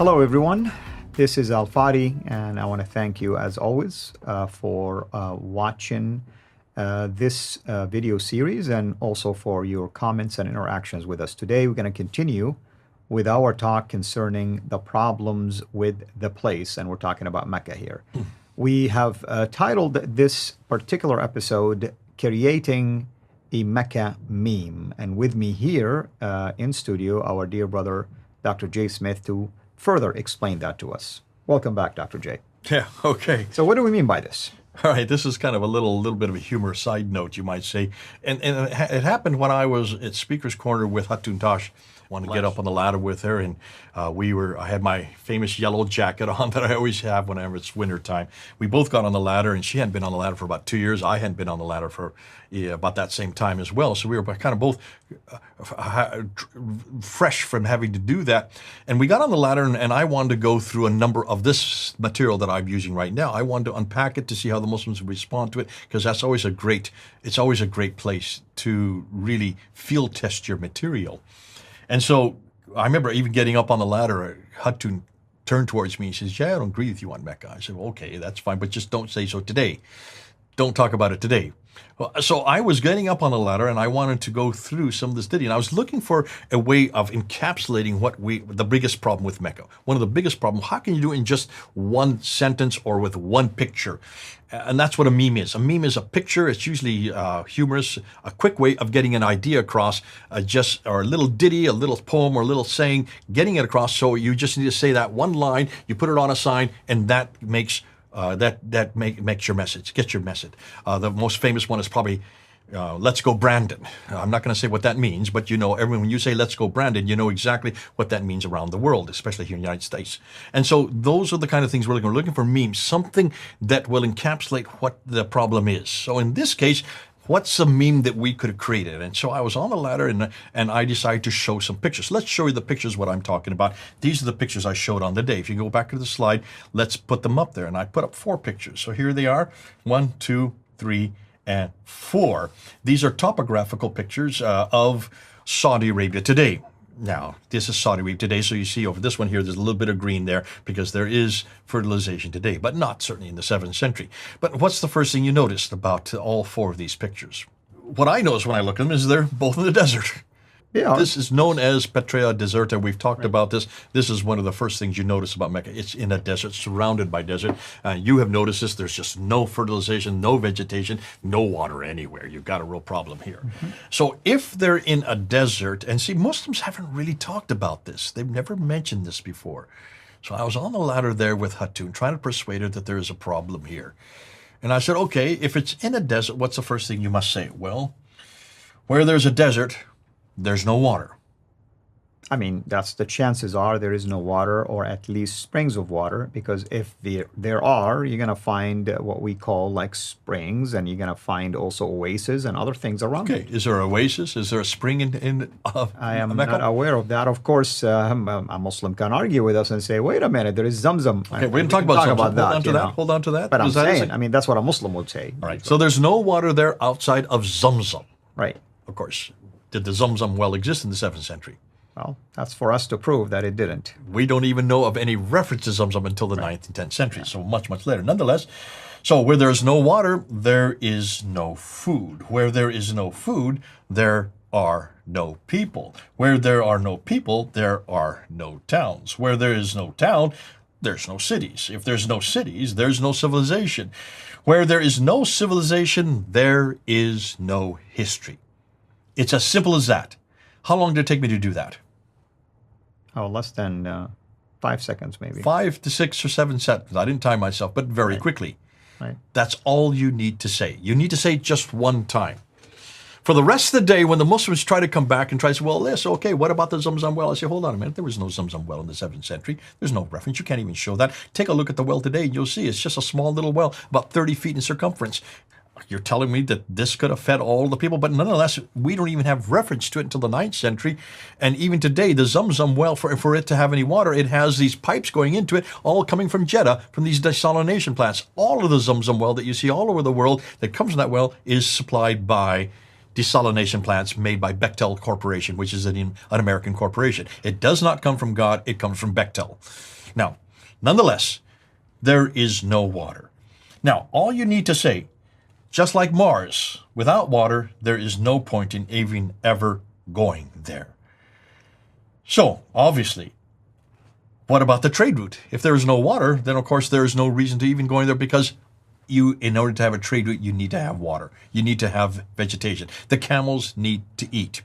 Hello, everyone. This is Al Fadi, and I want to thank you, as always, for watching this video series and also for your comments and interactions with us. Today, we're going to continue with our talk concerning the problems with the place, and we're talking about Mecca here. We have titled this particular episode, Creating a Mecca Meme. And with me here in studio, our dear brother, Dr. Jay Smith, to further explain that to us. Welcome back, Dr. J. Yeah, okay. So what do we mean by this? All right, this is kind of a little bit of a humor side note, you might say. And it happened when I was at Speaker's Corner with Hatun Tash. Wanted to get up on the ladder with her, and I had my famous yellow jacket on that I always have whenever it's winter time. We both got on the ladder, and she hadn't been on the ladder for about 2 years. I hadn't been on the ladder for about that same time as well. So we were kind of both fresh from having to do that. And we got on the ladder, and I wanted to go through a number of this material that I'm using right now. I wanted to unpack it to see how the Muslims would respond to it, because it's always a great place to really field test your material. And so I remember even getting up on the ladder, Hatun turned towards me and says, "Yeah, I don't agree with you on Mecca." I said, "Well, okay, that's fine, but just don't say so today. Don't talk about it today." Well, so I was getting up on the ladder, and I wanted to go through some of this ditty, and I was looking for a way of encapsulating the biggest problem with Mecca. One of the biggest problems, how can you do it in just one sentence or with one picture? And that's what a meme is. A meme is a picture. It's usually humorous, a quick way of getting an idea across, or a little ditty, a little poem, or a little saying, getting it across. So you just need to say that one line, you put it on a sign, and that makes makes your message, gets your message. The most famous one is probably "Let's go Brandon." I'm not going to say what that means, but when you say "Let's go Brandon," you know exactly what that means around the world, especially here in the United States. And so those are the kind of things we're looking for memes, something that will encapsulate what the problem is. So in this case, what's a meme that we could have created? And so I was on the ladder, and I decided to show some pictures. Let's show you the pictures, what I'm talking about. These are the pictures I showed on the day. If you go back to the slide, let's put them up there. And I put up 4 pictures. So here they are, 1, 2, 3, and 4. These are topographical pictures of Saudi Arabia today. Now, this is Saudi Arabia today, so you see over this one here, there's a little bit of green there because there is fertilization today, but not certainly in the 7th century. But what's the first thing you noticed about all 4 of these pictures? What I noticed when I look at them is they're both in the desert. Yeah. This is known as Petraea Deserta. We've talked about this. This is one of the first things you notice about Mecca. It's in a desert, surrounded by desert. You have noticed this. There's just no fertilization, no vegetation, no water anywhere. You've got a real problem here. Mm-hmm. So if they're in a desert, and see, Muslims haven't really talked about this. They've never mentioned this before. So I was on the ladder there with Hatun, trying to persuade her that there is a problem here. And I said, okay, if it's in a desert, what's the first thing you must say? Well, where there's a desert, there's no water. I mean, that's the chances are there is no water, or at least springs of water, because if there are, you're going to find what we call like springs, and you're going to find also oases and other things around it. Okay, is there an oasis? Is there a spring in I am Mecca? not aware of that. Of course, a Muslim can argue with us and say, wait a minute, there is Zamzam. Okay, we can talk about Zamzam. Hold on to that. But I'm saying, I mean, that's what a Muslim would say. All right, so there's no water there outside of Zamzam. Right. Of course. Did the Zamzam well exist in the 7th century? Well, that's for us to prove that it didn't. We don't even know of any reference to Zamzam until the 9th and 10th century, so much, much later. Nonetheless, so where there's no water, there is no food. Where there is no food, there are no people. Where there are no people, there are no towns. Where there is no town, there's no cities. If there's no cities, there's no civilization. Where there is no civilization, there is no history. It's as simple as that. How long did it take me to do that? Oh, less than 5 seconds, maybe. 5 to 6 or 7 seconds. I didn't time myself, but very quickly. Right. That's all you need to say. You need to say it just one time. For the rest of the day, when the Muslims try to come back and try to say, well, yes, okay, what about the Zamzam well? I say, hold on a minute. There was no Zamzam well in the 7th century. There's no reference. You can't even show that. Take a look at the well today, and you'll see it's just a small little well, about 30 feet in circumference. You're telling me that this could have fed all the people, but nonetheless, we don't even have reference to it until the 9th century. And even today, the Zamzam well, for it to have any water, it has these pipes going into it, all coming from Jeddah, from these desalination plants. All of the Zamzam well that you see all over the world that comes from that well is supplied by desalination plants made by Bechtel Corporation, which is an American corporation. It does not come from God, it comes from Bechtel. Now, nonetheless, there is no water. Now, all you need to say, just like Mars, without water, there is no point in even ever going there. So, obviously, what about the trade route? If there is no water, then of course there is no reason to even going there, because in order to have a trade route, you need to have water. You need to have vegetation. The camels need to eat.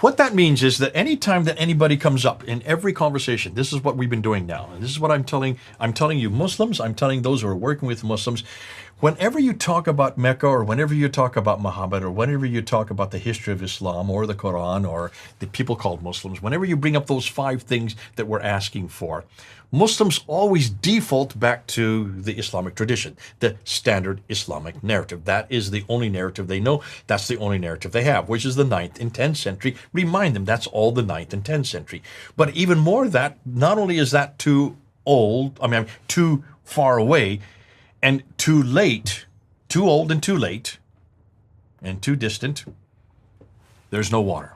What that means is that any time that anybody comes up in every conversation, this is what we've been doing now, and this is what I'm telling you Muslims, I'm telling those who are working with Muslims, whenever you talk about Mecca, or whenever you talk about Muhammad, or whenever you talk about the history of Islam or the Quran or the people called Muslims, whenever you bring up those 5 things that we're asking for, Muslims always default back to the Islamic tradition, the standard Islamic narrative. That is the only narrative they know. That's the only narrative they have, which is the 9th and 10th century. Remind them that's all the 9th and 10th century. But even more that, not only is that too old, too far away, and too late, too old and too late, and too distant, there's no water.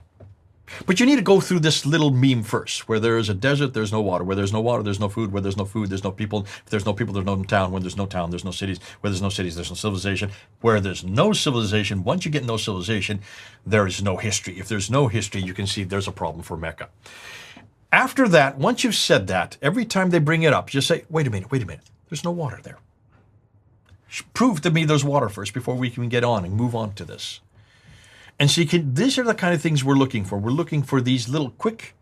But you need to go through this little meme first. Where there is a desert, there's no water. Where there's no water, there's no food. Where there's no food, there's no people. If there's no people, there's no town. When there's no town, there's no cities. Where there's no cities, there's no civilization. Where there's no civilization, once you get no civilization, there is no history. If there's no history, you can see there's a problem for Mecca. After that, once you've said that, every time they bring it up, just say, wait a minute. There's no water there. Prove to me there's water first before we can get on and move on to this. And so these are the kind of things we're looking for. We're looking for these little quick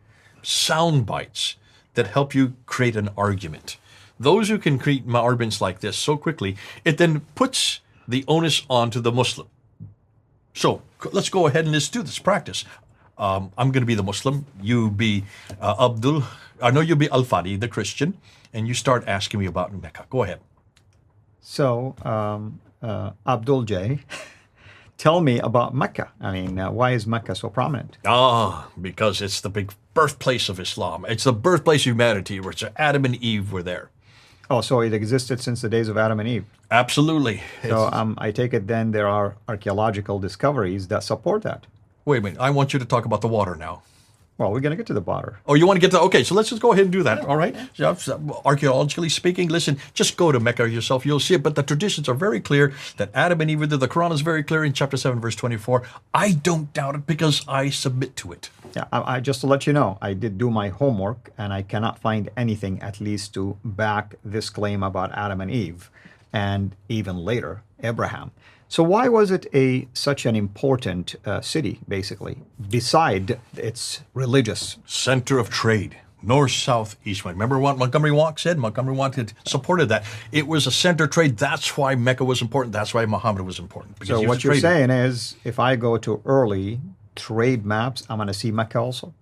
sound bites that help you create an argument. Those who can create arguments like this so quickly, it then puts the onus onto the Muslim. So let's go ahead and let's do this practice. I'm going to be the Muslim. You be Abdul. I know you'll be Al-Fadi, the Christian, and you start asking me about Mecca. Go ahead. So, Abdul J, tell me about Mecca. Why is Mecca so prominent? Because it's the big birthplace of Islam. It's the birthplace of humanity, where Adam and Eve were there. Oh, so it existed since the days of Adam and Eve. Absolutely. So I take it then there are archaeological discoveries that support that. Wait a minute. I want you to talk about the water now. Well, we're going to get to the water. Oh, you want to get to... Okay, so let's just go ahead and do that, all right? Archaeologically speaking, listen, just go to Mecca yourself. You'll see it. But the traditions are very clear that Adam and Eve, the Quran is very clear in chapter 7, verse 24. I don't doubt it because I submit to it. Yeah, I just to let you know, I did do my homework, and I cannot find anything, at least, to back this claim about Adam and Eve, and even later, Abraham. So why was it such an important city, basically, beside its religious? Center of trade, north, south, east, west. Remember what Montgomery Watt said? Montgomery Watt had supported that. It was a center of trade. That's why Mecca was important. That's why Muhammad was important. So what you're saying is, if I go to early trade maps, I'm going to see Mecca also?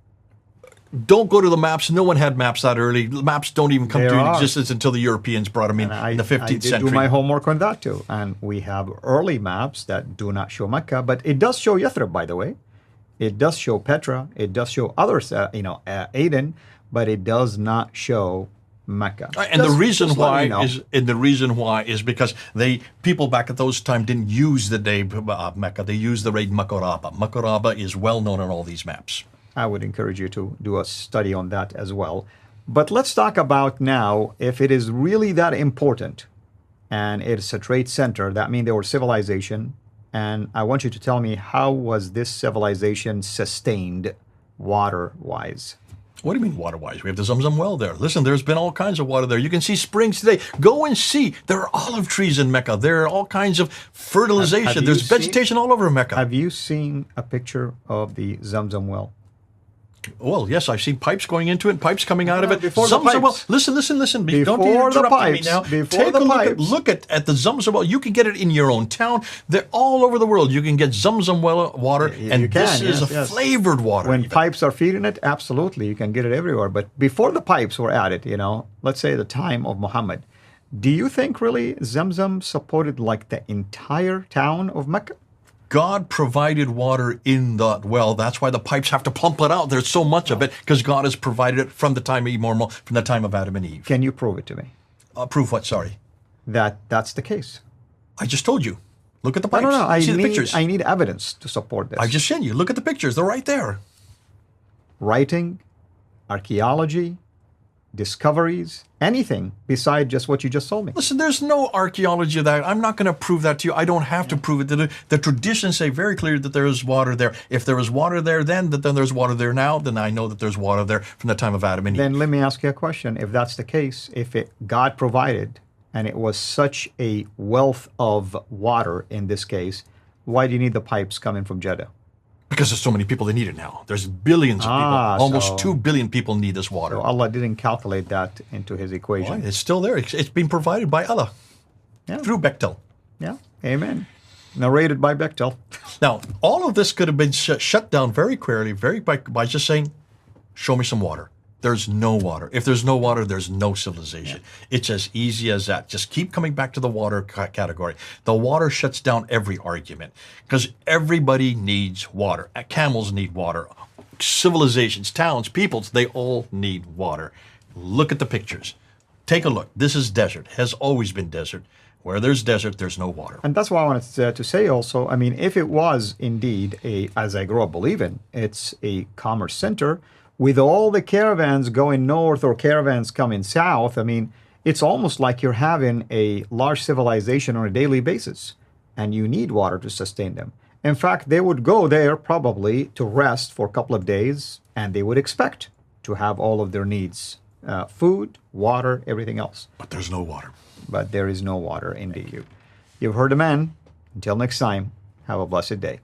Don't go to the maps. No one had maps that early. Maps don't even come to existence until the Europeans brought them in the 15th century. I did do my homework on that too. And we have early maps that do not show Mecca, but it does show Yathrib, by the way. It does show Petra. It does show others, Aden, but it does not show Mecca. And the reason why is because people back at those time didn't use the name Mecca. They used the name Makaraba. Makaraba is well known on all these maps. I would encourage you to do a study on that as well. But let's talk about now, if it is really that important and it's a trade center, that means there was civilization. And I want you to tell me, how was this civilization sustained water-wise? What do you mean water-wise? We have the Zamzam well there. Listen, there's been all kinds of water there. You can see springs today. Go and see. There are olive trees in Mecca. There are all kinds of fertilization. There's vegetation all over Mecca. Have you seen a picture of the Zamzam well? Well, yes, I've seen pipes going into it, pipes coming out of it. Before the pipes. Well, listen. Don't interrupt me now. Take a look at the Zamzam well. You can get it in your own town. They're all over the world. You can get Zamzam well water, and this is flavored water. When pipes are feeding it, absolutely, you can get it everywhere. But before the pipes were added, let's say the time of Muhammad, do you think really Zamzam supported like the entire town of Mecca? God provided water in the well. That's why the pipes have to pump it out. There's so much of it because God has provided it from the time of Adam and Eve. Can you prove it to me? Prove what? Sorry. That's the case. I just told you. Look at the pipes. No. See the pictures. I need evidence to support this. I just sent you. Look at the pictures. They're right there. Writing, archaeology, discoveries, anything beside just what you just told me. Listen, there's no archaeology of that. I'm not going to prove that to you. I don't have to prove it. The traditions say very clearly that there is water there. If there was water there then there's water there now, then I know that there's water there from the time of Adam and Eve. Then let me ask you a question. If that's the case, if God provided and it was such a wealth of water in this case, why do you need the pipes coming from Jeddah? Because there's so many people that need it now. There's billions of people. Almost 2 billion people need this water. So Allah didn't calculate that into his equation. It's still there. It's been provided by Allah through Bechtel. Yeah, amen. Narrated by Bechtel. Now, all of this could have been shut down very clearly by just saying, show me some water. There's no water. If there's no water, there's no civilization. It's as easy as that. Just keep coming back to the water category. The water shuts down every argument because everybody needs water. Camels need water. Civilizations, towns, peoples, they all need water. Look at the pictures. Take a look. This is desert. Has always been desert. Where there's desert, there's no water. And that's why I wanted to say also, I mean, if it was indeed as I grew up believing, it's a commerce center, with all the caravans going north or caravans coming south, I mean, it's almost like you're having a large civilization on a daily basis, and you need water to sustain them. In fact, they would go there probably to rest for a couple of days, and they would expect to have all of their needs, food, water, everything else. But there's no water. But there is no water, indeed. You've heard the man. Until next time, have a blessed day.